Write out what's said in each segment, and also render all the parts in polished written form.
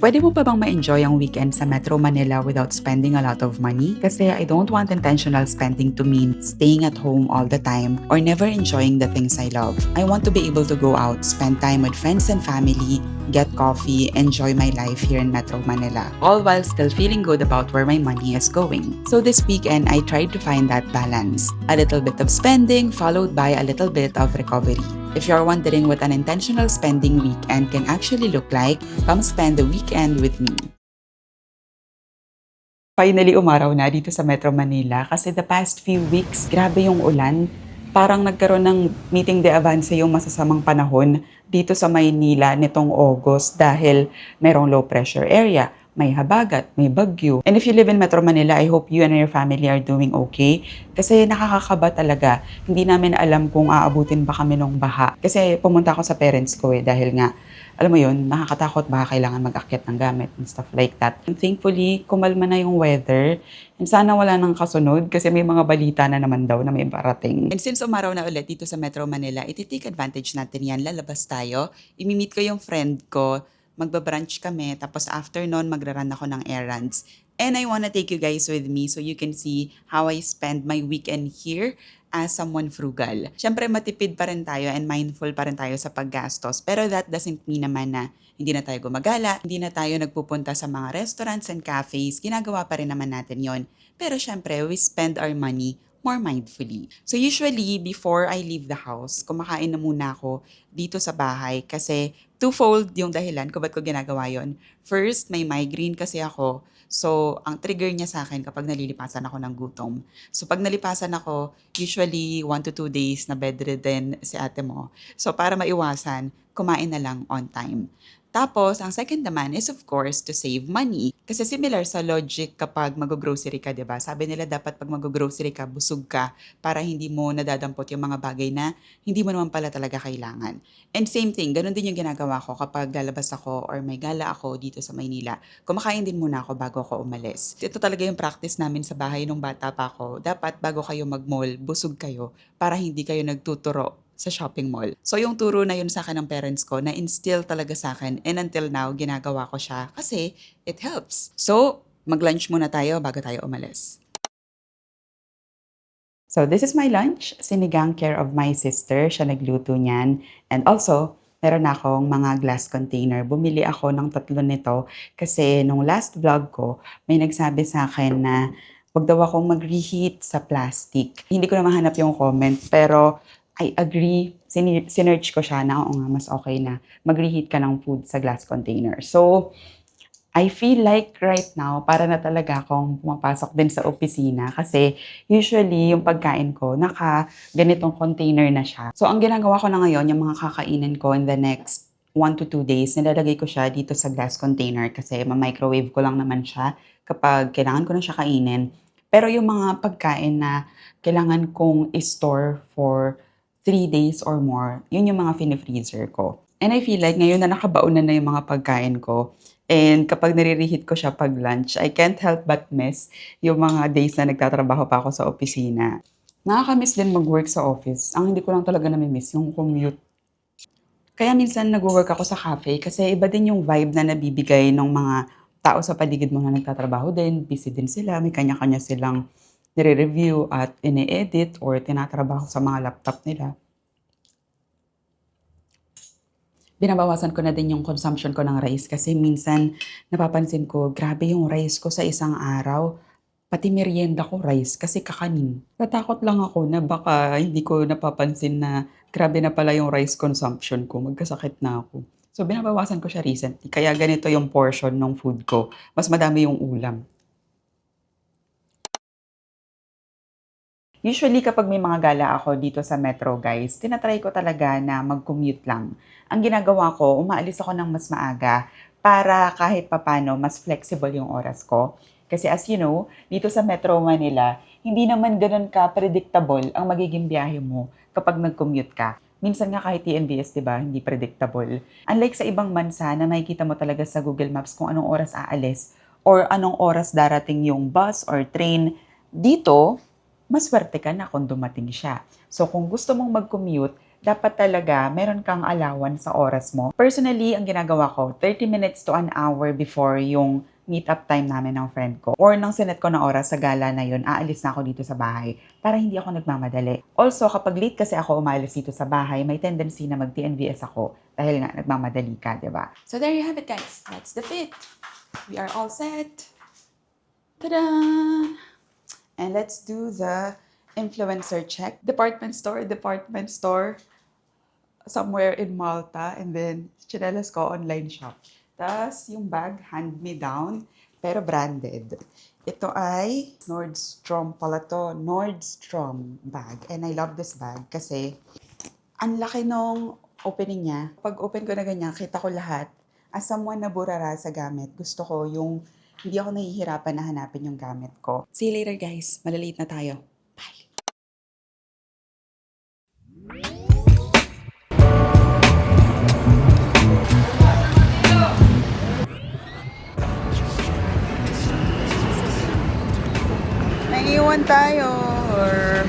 Pwede mo pa bang ma-enjoy ang weekend sa Metro Manila without spending a lot of money? Kasi I don't want intentional spending to mean staying at home all the time or never enjoying the things I love. I want to be able to go out, spend time with friends and family, get coffee, enjoy my life here in Metro Manila, all while still feeling good about where my money is going. So this weekend, I tried to find that balance. A little bit of spending followed by a little bit of recovery. If you're wondering what an intentional spending weekend can actually look like, come spend the weekend with me. Finally, umaraw na dito sa Metro Manila kasi the past few weeks, grabe yung ulan. Parang nagkaroon ng meeting de avance yung masasamang panahon dito sa Maynila nitong August dahil merong low pressure area, may habagat, may bagyo. And if you live in Metro Manila, I hope you and your family are doing okay. Kasi nakakakaba talaga. Hindi namin alam kung aabutin ba kami ng baha. Kasi pumunta ako sa parents ko dahil nga alam mo yun, nakakatakot, baka kailangan mag-akyat ng gamit and stuff like that. And thankfully, kumalma na yung weather. And sana wala nang kasunod kasi may mga balita na naman daw na may parating. And since umaraw na ulit dito sa Metro Manila, iti-take advantage natin yan. Lalabas tayo. Imi-meet ko yung friend ko. Magbabrunch kami. Tapos after nun, magraran ako ng errands. And I wanna take you guys with me so you can see how I spend my weekend here as someone frugal. Siyempre, matipid pa rin tayo and mindful pa rin tayo sa paggastos. Pero that doesn't mean naman na hindi na tayo gumagala, hindi na tayo nagpupunta sa mga restaurants and cafes. Ginagawa pa rin naman natin yon. Pero siyempre, we spend our money more mindfully. So usually, before I leave the house, kumakain na muna ako dito sa bahay kasi twofold yung dahilan kung ba't ko ginagawa yon. First, may migraine kasi ako. So, ang trigger niya sa akin kapag nalilipasan ako ng gutom. So, pag nalipasan ako, usually 1 to 2 days na bedridden si ate mo. So, para maiwasan, kumain na lang on time. Tapos, ang second naman is of course to save money. Kasi similar sa logic kapag mag-grocery ka, 'di ba? Sabi nila dapat pag mag-grocery ka, busog ka para hindi mo nadadampot yung mga bagay na hindi mo naman pala talaga kailangan. And same thing, ganun din yung ginagawa ko kapag lalabas ako or may gala ako dito sa Maynila. Kumakain din muna ako bago ako umalis. Ito talaga yung practice namin sa bahay nung bata pa ako. Dapat bago kayo mag-mall, busog kayo para hindi kayo nagtuturo sa shopping mall. So yung turo na yun sa akin ng parents ko, na-instill talaga sa akin and until now, ginagawa ko siya kasi it helps. So, mag-lunch muna tayo bago tayo umalis. So this is my lunch. Sinigang care of my sister. Siya nagluto niyan. And also, meron akong mga glass container. Bumili ako ng 3 nito kasi nung last vlog ko, may nagsabi sa akin na wag daw akong mag-reheat sa plastic. Hindi ko na mahanap yung comment, pero I agree. Sinearch ko siya na oo nga, mas okay na mag-reheat ka ng food sa glass container. So, I feel like right now, para na talaga akong pumapasok din sa opisina kasi usually yung pagkain ko, ganitong container na siya. So, ang ginagawa ko na ngayon, yung mga kakainin ko in the next 1 to 2 days, nilalagay ko siya dito sa glass container kasi ma-microwave ko lang naman siya kapag kailangan ko na siya kainin. Pero yung mga pagkain na kailangan kong i-store for 3 days or more, yun yung mga fini-freezer ko. And I feel like ngayon na nakabaon na yung mga pagkain ko, and kapag nare-reheat ko siya pag lunch, I can't help but miss yung mga days na nagtatrabaho pa ako sa opisina. Nakakamiss din mag-work sa office. Ang hindi ko lang talaga nami-miss yung commute. Kaya minsan nagwo-work ako sa cafe kasi iba din yung vibe na nabibigay ng mga tao sa paligid mo na nagtatrabaho din. Busy din sila, may kanya-kanya silang nire-review at ine-edit or tinatrabaho sa mga laptop nila. Binabawasan ko na din yung consumption ko ng rice kasi minsan napapansin ko, grabe yung rice ko sa isang araw. Pati merienda ko rice kasi kakanin. Natakot lang ako na baka hindi ko napapansin na grabe na pala yung rice consumption ko. Magkasakit na ako. So binabawasan ko siya recently. Kaya ganito yung portion ng food ko. Mas madami yung ulam. Usually kapag may mga gala ako dito sa Metro guys, tinatry ko talaga na mag-commute lang. Ang ginagawa ko, umaalis ako ng mas maaga para kahit papano mas flexible yung oras ko. Kasi as you know, dito sa Metro Manila, hindi naman ganun ka-predictable ang magiging biyahe mo kapag nag-commute ka. Minsan nga kahit TNBS, di ba, hindi predictable. Unlike sa ibang bansa na makikita mo talaga sa Google Maps kung anong oras aalis or anong oras darating yung bus or train, dito, maswerte ka na kung dumating siya. So kung gusto mong mag-commute, dapat talaga meron kang allowance sa oras mo. Personally, ang ginagawa ko, 30 minutes to an hour before yung meet-up time namin ng friend ko or nang sinet ko na oras sa gala na yun, aalis na ako dito sa bahay para hindi ako nagmamadali. Also, kapag late kasi ako umalis dito sa bahay, may tendency na mag-TNVS ako dahil nga nagmamadali ka, di ba? So there you have it, guys. That's the fit. We are all set. Ta-da! And let's do the influencer check. Department store, somewhere in Malta. And then, chinelas ko, online shop. Tapos, yung bag, hand-me-down, pero branded. Ito ay Nordstrom pala to. Nordstrom bag. And I love this bag kasi ang laki nung opening niya. Pag open ko na ganyan, kita ko lahat. As someone na burara sa gamit, gusto ko yung hindi ako nahihirapan na hanapin yung gamit ko. See you later, guys. Malalate na tayo. Bye! Naiiwan tayo or...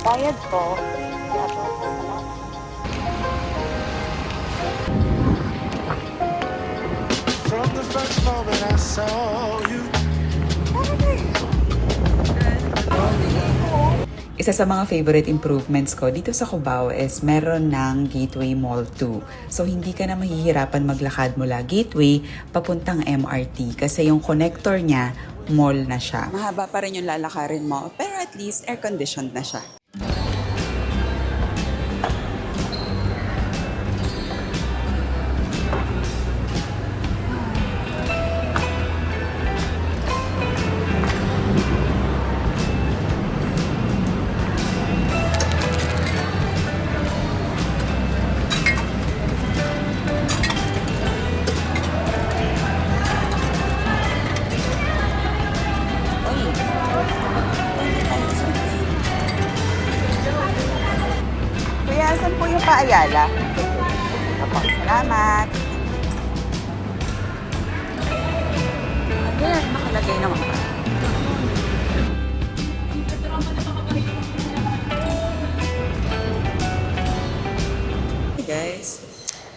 Bayad po. From the first moment I saw you. Isa sa mga favorite improvements ko dito sa Cubao is meron ng Gateway Mall 2. So, hindi ka na mahihirapan maglakad mula Gateway papuntang MRT kasi yung connector niya, mall na siya. Mahaba pa rin yung lalakarin mo, pero at least air-conditioned na siya. Kuya, saan po yung paayala? Kapag salamat. Ayan, nakalagay naman pa. Hey guys.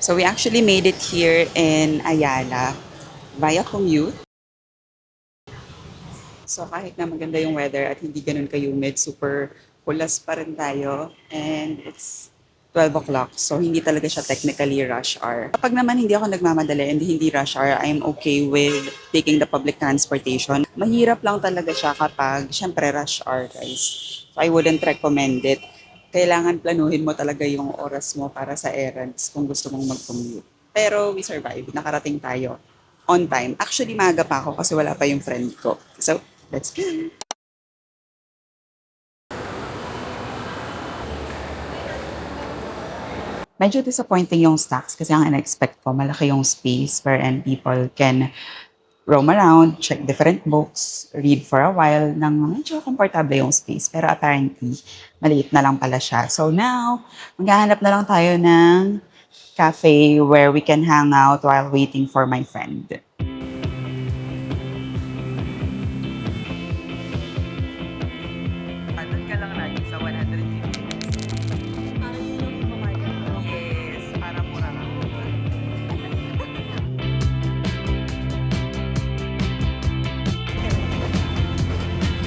So we actually made it here in Ayala via commute. So kahit na maganda yung weather at hindi ganun ka-humid, super pulas pa rin tayo. And it's 12 o'clock, so hindi talaga siya technically rush hour. Kapag naman hindi ako nagmamadali and hindi rush hour, I'm okay with taking the public transportation. Mahirap lang talaga siya kapag, syempre, rush hour, guys. So I wouldn't recommend it. Kailangan planuhin mo talaga yung oras mo para sa errands kung gusto mong mag-commute. Pero we survived. Nakarating tayo on time. Actually, maaga pa ako kasi wala pa yung friend ko. So, let's go! Medyo disappointing yung stocks kasi ang in-expect ko, malaki yung space wherein people can roam around, check different books, read for a while, nang medyo komportable yung space. Pero apparently, maliit na lang pala siya. So now, maghahanap na lang tayo ng cafe where we can hang out while waiting for my friend. Doon ka lang lagi sa 150. Yes, para mura lang.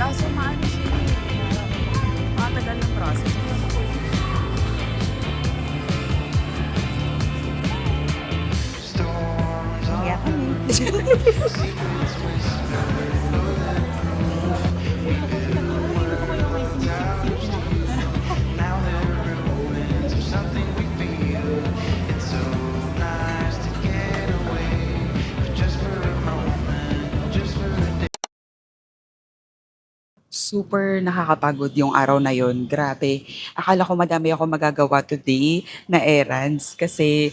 Kaso maano siya eh. Matagal ng process. Storms Kaya are kami. now they're ruins of something we feel. It's so nice to get away, but just for a moment, just for a day. Super nakakapagod yung araw na yon. Grabe. Akala ko madami ako magagawa today na errands kasi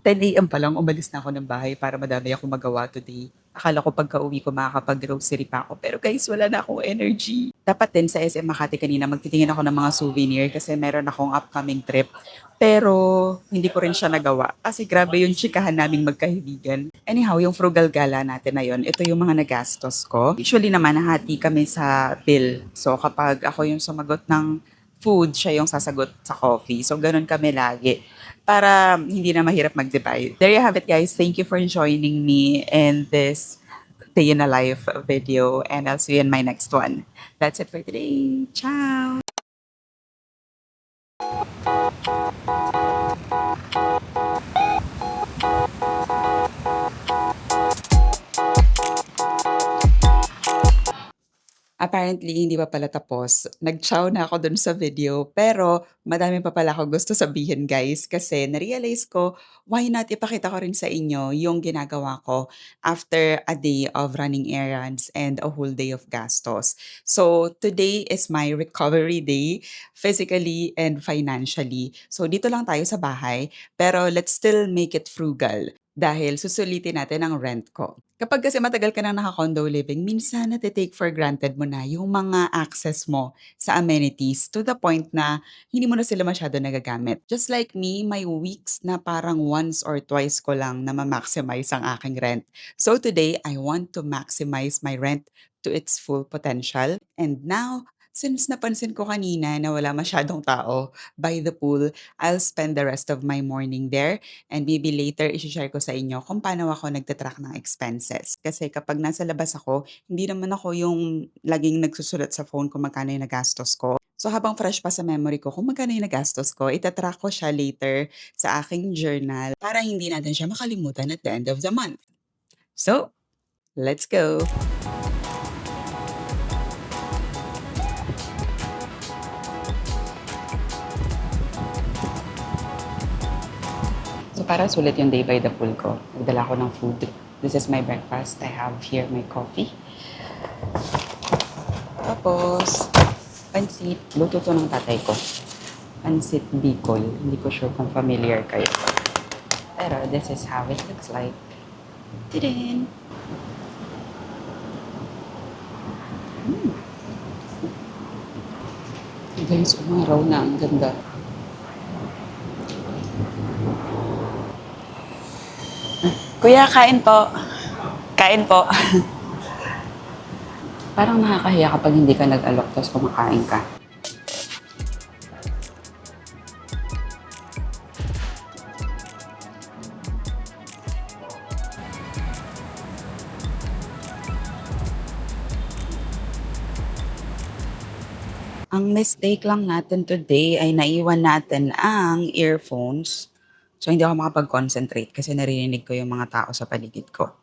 10 a.m. pa lang umalis na ako ng bahay para madami ako magawa today. Akala ko pagka-uwi ko makakapag-grocery pa ako. Pero guys, wala na akong energy. Dapat din sa SM Makati kanina magtitingin ako ng mga souvenir kasi meron akong upcoming trip. Pero hindi ko rin siya nagawa kasi grabe yung chikahan naming magkaibigan. Anyhow, yung frugal gala natin na yun, ito yung mga nagastos ko. Usually naman, nahati kami sa bill. So kapag ako yung sumagot ng food, siya yung sasagot sa coffee. So ganun kami lagi para hindi na mahirap mag-divide. There you have it guys. Thank you for joining me in this day in a life video and I'll see you in my next one. That's it for today. Ciao! Apparently, hindi pa pala tapos. Nag-chow na ako dun sa video, pero madami pa pala ako gusto sabihin guys kasi na-realize ko, why not ipakita ko rin sa inyo yung ginagawa ko after a day of running errands and a whole day of gastos. So, today is my recovery day, physically and financially. So, dito lang tayo sa bahay, pero let's still make it frugal dahil susulitin natin ang rent ko. Kapag kasi matagal ka nang naka-condo living, minsan nate-take for granted mo na yung mga access mo sa amenities to the point na hindi mo na sila masyado nagagamit. Just like me, may weeks na parang once or twice ko lang na ma-maximize ang aking rent. So today, I want to maximize my rent to its full potential. And now, since napansin ko kanina na wala masyadong tao by the pool, I'll spend the rest of my morning there. And maybe later, isi-share ko sa inyo kung paano ako nagtatrack ng expenses. Kasi kapag nasa labas ako, hindi naman ako yung laging nagsusulat sa phone kung magkano yung nagastos ko. So habang fresh pa sa memory ko kung magkano yung nagastos ko, itatrack ko siya later sa aking journal para hindi natin siya makalimutan at the end of the month. So, let's go! So para sulit yung day by the pool ko, nagdala ko ng food. This is my breakfast. I have here my coffee. Tapos, pansit. Luto to ng tatay ko. Pansit Bicol. Hindi ko sure kung familiar kayo. Pero this is how it looks like. Tidin! Guys, umaraw na. Ang ganda. Kuya, kain po. Kain po. Parang nakakahiya kapag hindi ka nag-alok tapos kumakain ka. Ang mistake lang natin today ay naiwan natin ang earphones. So, hindi ako makapag-concentrate kasi naririnig ko yung mga tao sa paligid ko.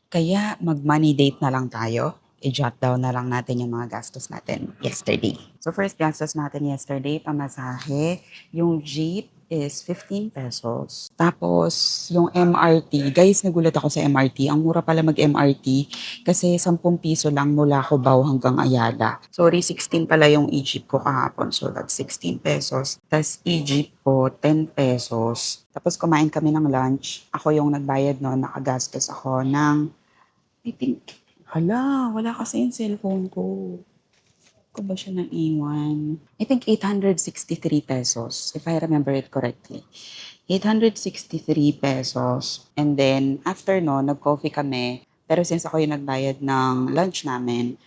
Kaya mag-money date na lang tayo. I-jot down na lang natin yung mga gastos natin yesterday. So first gastos natin yesterday, pamasahe. Yung jeep is 15 pesos. Tapos yung MRT, guys nagulat ako sa MRT. Ang mura pala mag-MRT kasi 10 piso lang mula Cubao hanggang Ayala. Sorry, 16 pala yung e-jeep ko kahapon. So that's 16 pesos. Tapos e-jeep ko, 10 pesos. Tapos kumain kami ng lunch. Ako yung nagbayad noon, nakagastos ako ng I think, hala, wala kasi yung cellphone ko. Ko ba siya naiwan? I think 863 pesos, if I remember it correctly. 863 pesos. And then, after no, nag-coffee kami. Pero since ako yung nagbayad ng lunch namin,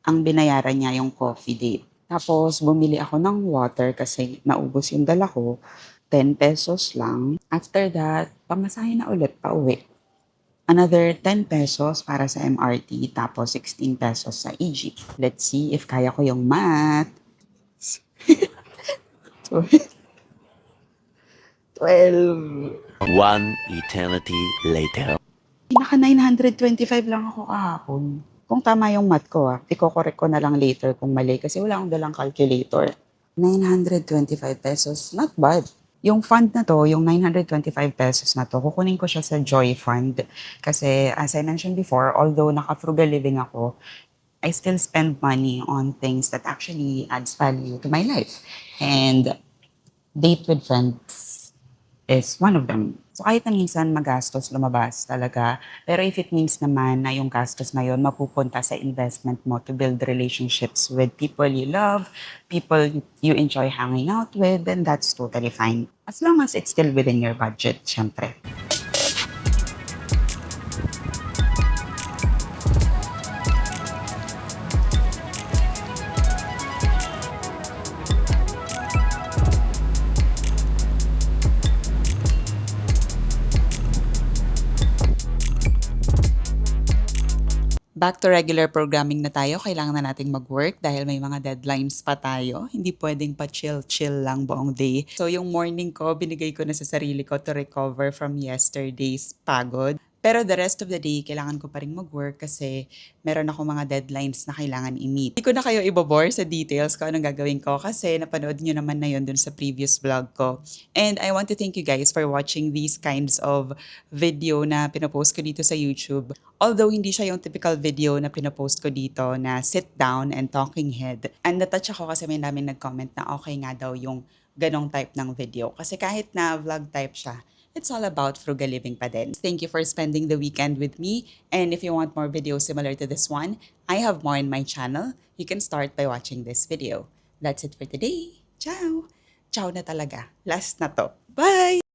ang binayaran niya yung coffee date. Tapos, bumili ako ng water kasi naubos yung dala ko. 10 pesos lang. After that, pamasahe na ulit pa uwi. Another 10 pesos para sa MRT, tapos 16 pesos sa e-jeep. Let's see if kaya ko yung math. 12. One eternity later. Naka 925 lang ako kahapon. Kung tama yung math ko iko-correct ko na lang later kung mali kasi wala akong dalang calculator. 925 pesos, not bad. Yung fund na to, yung 925 pesos na to, kukunin ko siya sa Joy Fund. Kasi as I mentioned before, although naka-frugal living ako, I still spend money on things that actually adds value to my life. And date with friends. is one of them. So kahit na minsan magastos lumabas talaga, pero if it means naman na yung gastos na yun mapupunta sa investment mo to build relationships with people you love, people you enjoy hanging out with, then that's totally fine. As long as it's still within your budget, syempre. Back to regular programming na tayo. Kailangan na nating mag-work dahil may mga deadlines pa tayo. Hindi pwedeng pa chill-chill lang buong day. So yung morning ko, binigay ko na sa sarili ko to recover from yesterday's pagod. Pero the rest of the day, kailangan ko pa rin mag-work kasi meron ako mga deadlines na kailangan i-meet. Hindi ko na kayo ibabore sa details kung anong gagawin ko kasi napanood nyo naman na yun dun sa previous vlog ko. And I want to thank you guys for watching these kinds of video na pinopost ko dito sa YouTube. Although hindi siya yung typical video na pinopost ko dito na sit down and talking head. And natouch ako kasi may namin nag-comment na okay nga daw yung ganong type ng video. Kasi kahit na vlog type siya, it's all about frugal living pa din. Thank you for spending the weekend with me. And if you want more videos similar to this one, I have more in my channel. You can start by watching this video. That's it for today. Ciao! Ciao na talaga. Last na to. Bye!